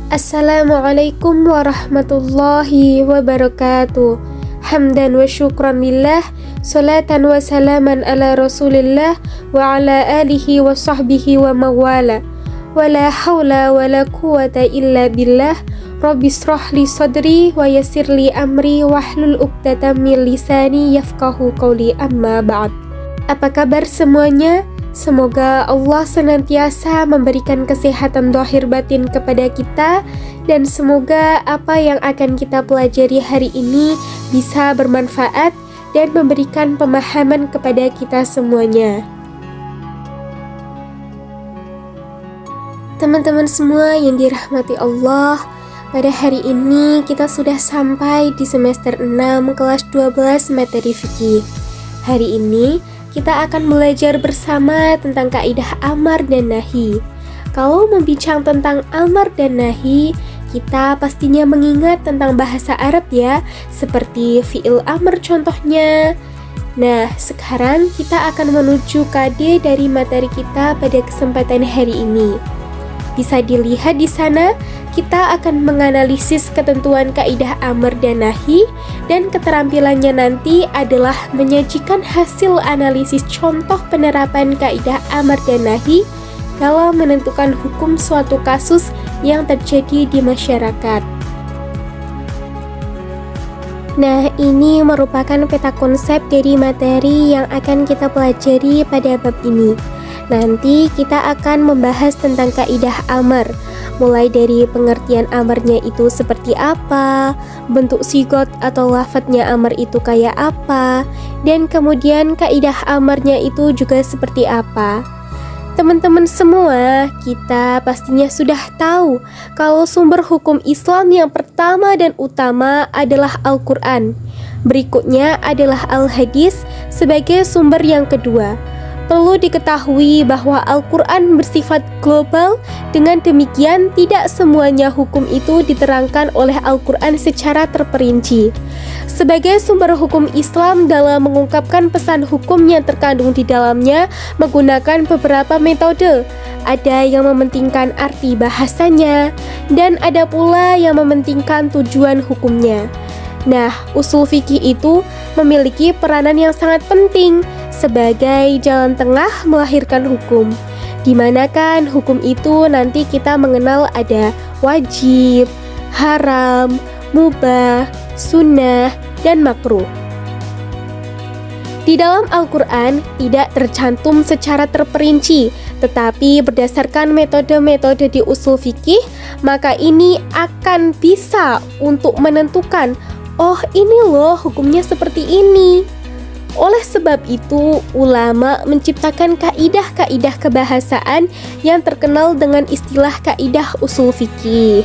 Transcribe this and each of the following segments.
Assalamualaikum warahmatullahi wabarakatuh. Hamdan wa syukran lillah, salatan wa salaman ala rasulillah wa ala alihi wa sahbihi wa mawala. Wa la hawla wa la quwata illa billah. Rabbi shrah li sadri wa yassir li amri wahlul 'uqdatam min lisani yafqahu qawli, amma ba'd. Apa kabar semuanya? Semoga Allah senantiasa memberikan kesehatan zahir batin kepada kita, dan semoga apa yang akan kita pelajari hari ini bisa bermanfaat dan memberikan pemahaman kepada kita semuanya. Teman-teman semua yang dirahmati Allah, pada hari ini kita sudah sampai di semester 6 kelas 12 materi fikih. Hari ini kita akan belajar bersama tentang kaidah amar dan nahi. Kalau membincang tentang amar dan nahi, kita pastinya mengingat tentang bahasa Arab ya, seperti fi'il amr contohnya. Nah, sekarang kita akan menuju kade dari materi kita pada kesempatan hari ini. Bisa dilihat di sana, kita akan menganalisis ketentuan kaidah amr dan nahi, dan keterampilannya nanti adalah menyajikan hasil analisis contoh penerapan kaidah amr dan nahi dalam menentukan hukum suatu kasus yang terjadi di masyarakat. Nah, ini merupakan peta konsep dari materi yang akan kita pelajari pada bab ini. Nanti kita akan membahas tentang kaidah amr, mulai dari pengertian amarnya itu seperti apa, bentuk sigot atau lafadznya amar itu kayak apa, dan kemudian kaidah amarnya itu juga seperti apa. Teman-teman semua, kita pastinya sudah tahu kalau sumber hukum Islam yang pertama dan utama adalah Al-Quran. Berikutnya adalah Al-Hadis sebagai sumber yang kedua. Perlu diketahui bahwa Al-Quran bersifat global, dengan demikian tidak semuanya hukum itu diterangkan oleh Al-Quran secara terperinci. Sebagai sumber hukum Islam dalam mengungkapkan pesan hukum yang terkandung di dalamnya menggunakan beberapa metode. Ada yang mementingkan arti bahasanya, dan ada pula yang mementingkan tujuan hukumnya. Nah, usul fikih itu memiliki peranan yang sangat penting sebagai jalan tengah melahirkan hukum, di mana kan hukum itu nanti kita mengenal ada wajib, haram, mubah, sunnah, dan makruh. Di dalam Al-Quran tidak tercantum secara terperinci, tetapi berdasarkan metode-metode di usul fikih, maka ini akan bisa untuk menentukan, oh ini loh hukumnya seperti ini. Oleh sebab itu, ulama menciptakan kaidah-kaidah kebahasaan yang terkenal dengan istilah kaidah usul fikih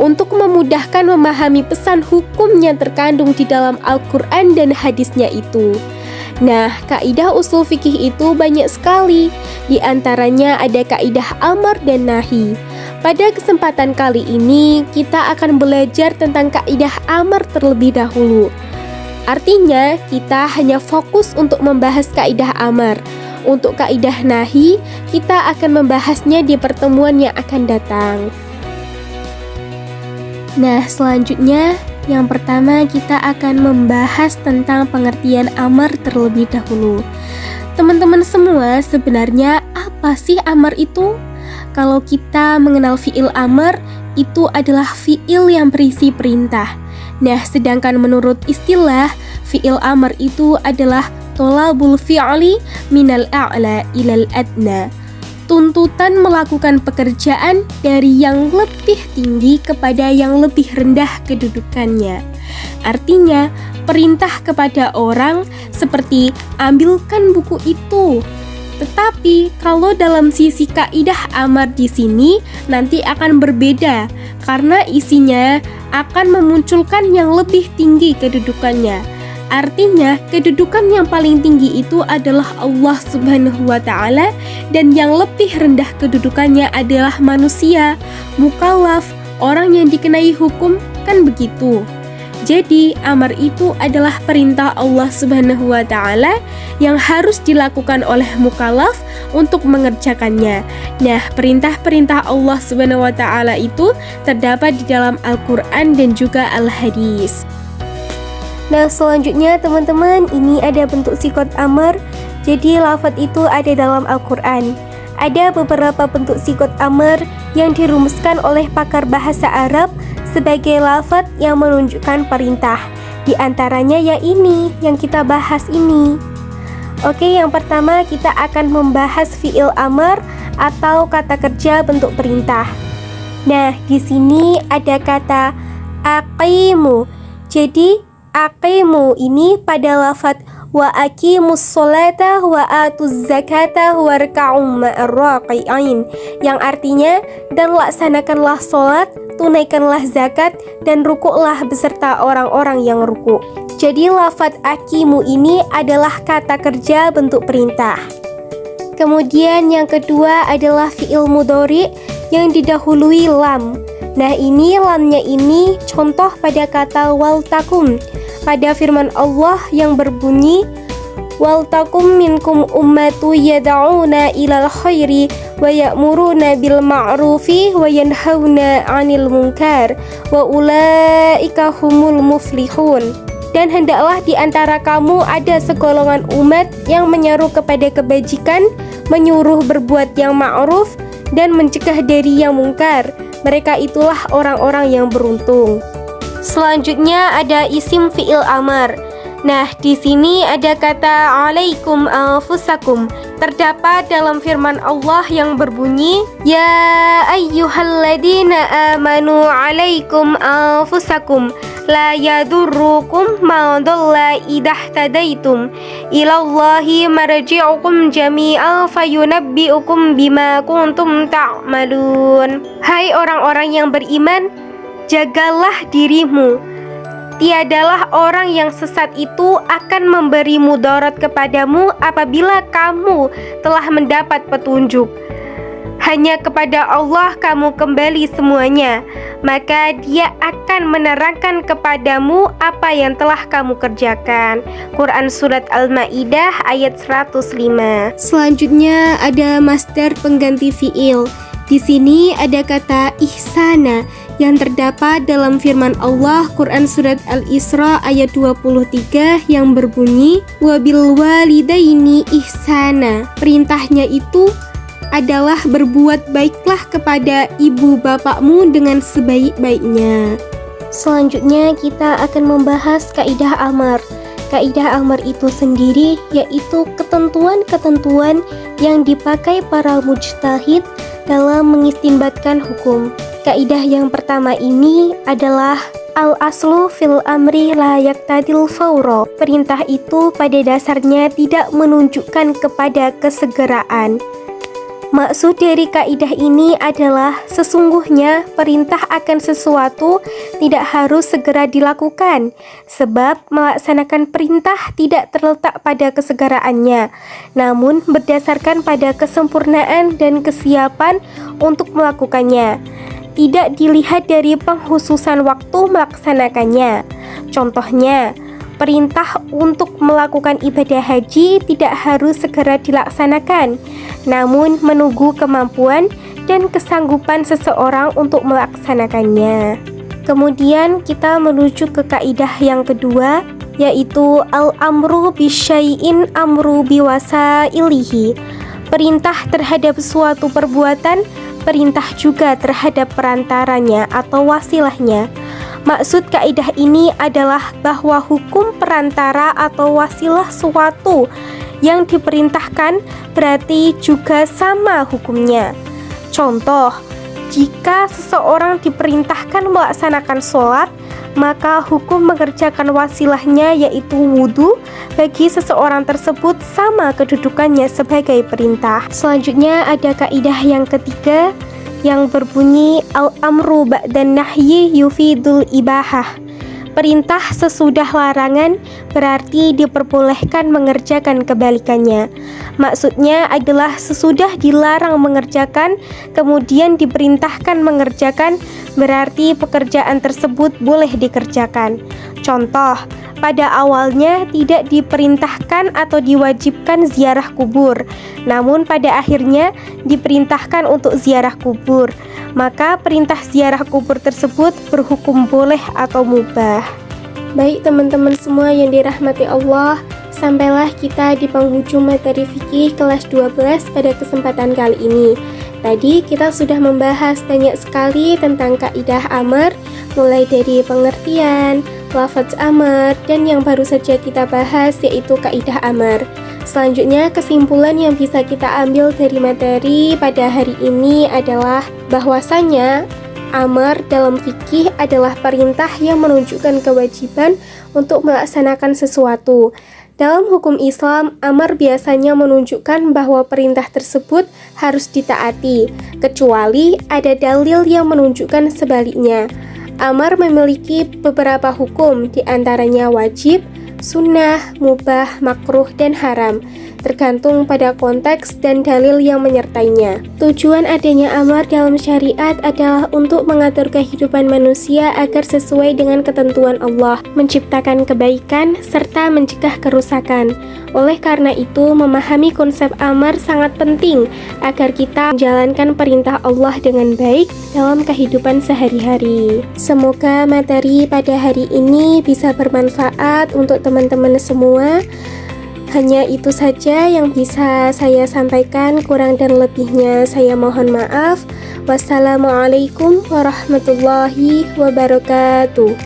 untuk memudahkan memahami pesan hukum yang terkandung di dalam Al-Quran dan hadisnya itu. Nah, kaidah usul fikih itu banyak sekali. Di antaranya ada kaidah amar dan nahi. Pada kesempatan kali ini, kita akan belajar tentang kaidah amar terlebih dahulu. Artinya, kita hanya fokus untuk membahas kaidah amar. Untuk kaidah nahi, kita akan membahasnya di pertemuan yang akan datang. Nah, selanjutnya, yang pertama kita akan membahas tentang pengertian amar terlebih dahulu. Teman-teman semua, sebenarnya apa sih amar itu? Kalau kita mengenal fi'il amar, itu adalah fi'il yang berisi perintah. Nah, sedangkan menurut istilah, fi'il amr itu adalah tolabul fi'li minal a'la ilal adna. Tuntutan melakukan pekerjaan dari yang lebih tinggi kepada yang lebih rendah kedudukannya. Artinya, perintah kepada orang seperti ambilkan buku itu. Tetapi kalau dalam sisi kaidah amar di sini nanti akan berbeda, karena isinya akan memunculkan yang lebih tinggi kedudukannya. Artinya, kedudukan yang paling tinggi itu adalah Allah Subhanahu wa Ta'ala, dan yang lebih rendah kedudukannya adalah manusia, mukallaf, orang yang dikenai hukum, kan begitu. Jadi, amar itu adalah perintah Allah Subhanahu wa Ta'ala yang harus dilakukan oleh mukallaf untuk mengerjakannya. Nah, perintah-perintah Allah Subhanahu wa Ta'ala itu terdapat di dalam Al-Qur'an dan juga Al-Hadis. Nah, selanjutnya teman-teman, ini ada bentuk sikot amar. Jadi, lafaz itu ada dalam Al-Qur'an. Ada beberapa bentuk sikot amar yang dirumuskan oleh pakar bahasa Arab sebagai lafaz yang menunjukkan perintah. Di antaranya yang ini, yang kita bahas ini. Oke, yang pertama kita akan membahas fi'il amar atau kata kerja bentuk perintah. Nah, di sini ada kata aqimu. Jadi, aqimu ini pada lafaz wa aqimus sholata wa atuz zakata warka'u ma'ar raqi'in, yang artinya dan laksanakanlah sholat, tunaikanlah zakat, dan rukuklah beserta orang-orang yang rukuk. Jadi lafaz aqimu ini adalah kata kerja bentuk perintah. Kemudian yang kedua adalah fi'il mudhari yang didahului lam. Nah, ini lamnya ini contoh pada kata waltakum pada firman Allah yang berbunyi waltakum minkum ummatu yad'una ilal khairi wa ya'muruna bil ma'rufi wa yanhauna 'anil munkar wa ulaika humul muflihun. Dan hendaklah di antara kamu ada segolongan umat yang menyeru kepada kebajikan, menyuruh berbuat yang ma'ruf dan mencegah dari yang mungkar. Mereka itulah orang-orang yang beruntung. Selanjutnya ada isim fi'il amar. Nah, di sini ada kata alaikum anfusakum. Terdapat dalam firman Allah yang berbunyi, ya ayyuhalladzina amanu alaikum anfusakum la yadurrukum ma dhalla idahtadaitum ilallahi marji'ukum jami'an fayunabbi'ukum bima kuntum ta'malun. Hai orang-orang yang beriman, jagalah dirimu. Tiadalah orang yang sesat itu akan memberi mudarat kepadamu apabila kamu telah mendapat petunjuk. Hanya kepada Allah kamu kembali semuanya, maka Dia akan menerangkan kepadamu apa yang telah kamu kerjakan. Quran Surat Al-Ma'idah ayat 105. Selanjutnya ada masdar pengganti fi'il. Di sini ada kata ihsana yang terdapat dalam firman Allah Quran Surat Al-Isra ayat 23 yang berbunyi wabil walidaini ihsana. Perintahnya itu adalah berbuat baiklah kepada ibu bapakmu dengan sebaik-baiknya. Selanjutnya kita akan membahas kaidah amar. Kaidah amar itu sendiri yaitu ketentuan-ketentuan yang dipakai para mujtahid dalam mengistinbatkan hukum. Kaidah yang pertama ini adalah al-aslu fil amri la yaqtadil fawra. Perintah itu pada dasarnya tidak menunjukkan kepada kesegeraan. Maksud dari kaidah ini adalah sesungguhnya perintah akan sesuatu tidak harus segera dilakukan, sebab melaksanakan perintah tidak terletak pada kesegeraannya, namun berdasarkan pada kesempurnaan dan kesiapan untuk melakukannya. Tidak dilihat dari penghususan waktu melaksanakannya. Contohnya, perintah untuk melakukan ibadah haji tidak harus segera dilaksanakan, namun menunggu kemampuan dan kesanggupan seseorang untuk melaksanakannya. Kemudian kita menuju ke kaidah yang kedua, yaitu al-amru bisyai'in amru biwasailihi. Perintah terhadap suatu perbuatan, perintah juga terhadap perantaranya atau wasilahnya. Maksud kaidah ini adalah bahwa hukum perantara atau wasilah suatu yang diperintahkan berarti juga sama hukumnya. Contoh, jika seseorang diperintahkan melaksanakan sholat, maka hukum mengerjakan wasilahnya yaitu wudhu bagi seseorang tersebut sama kedudukannya sebagai perintah. Selanjutnya ada kaidah yang ketiga yang berbunyi al-amru ba'dan nahyi yufidul ibahah. Perintah sesudah larangan berarti diperbolehkan mengerjakan kebalikannya. Maksudnya adalah sesudah dilarang mengerjakan, kemudian diperintahkan mengerjakan, berarti pekerjaan tersebut boleh dikerjakan. Contoh, pada awalnya tidak diperintahkan atau diwajibkan ziarah kubur, namun pada akhirnya diperintahkan untuk ziarah kubur. Maka perintah ziarah kubur tersebut berhukum boleh atau mubah. Baik teman-teman semua yang dirahmati Allah, sampailah kita di penghujung materi fikih kelas 12 pada kesempatan kali ini. Tadi kita sudah membahas banyak sekali tentang kaidah amar, mulai dari pengertian, lafaz amar, dan yang baru saja kita bahas yaitu kaidah amar. Selanjutnya, kesimpulan yang bisa kita ambil dari materi pada hari ini adalah bahwasanya amar dalam fikih adalah perintah yang menunjukkan kewajiban untuk melaksanakan sesuatu. Dalam hukum Islam, amar biasanya menunjukkan bahwa perintah tersebut harus ditaati, kecuali ada dalil yang menunjukkan sebaliknya. Amar memiliki beberapa hukum, diantaranya wajib, sunnah, mubah, makruh, dan haram, tergantung pada konteks dan dalil yang menyertainya. Tujuan adanya amar dalam syariat adalah untuk mengatur kehidupan manusia agar sesuai dengan ketentuan Allah, menciptakan kebaikan, serta mencegah kerusakan. Oleh karena itu, memahami konsep amar sangat penting agar kita menjalankan perintah Allah dengan baik dalam kehidupan sehari-hari. Semoga materi pada hari ini bisa bermanfaat untuk teman-teman semua. Hanya itu saja yang bisa saya sampaikan, kurang dan lebihnya saya mohon maaf. Wassalamualaikum warahmatullahi wabarakatuh.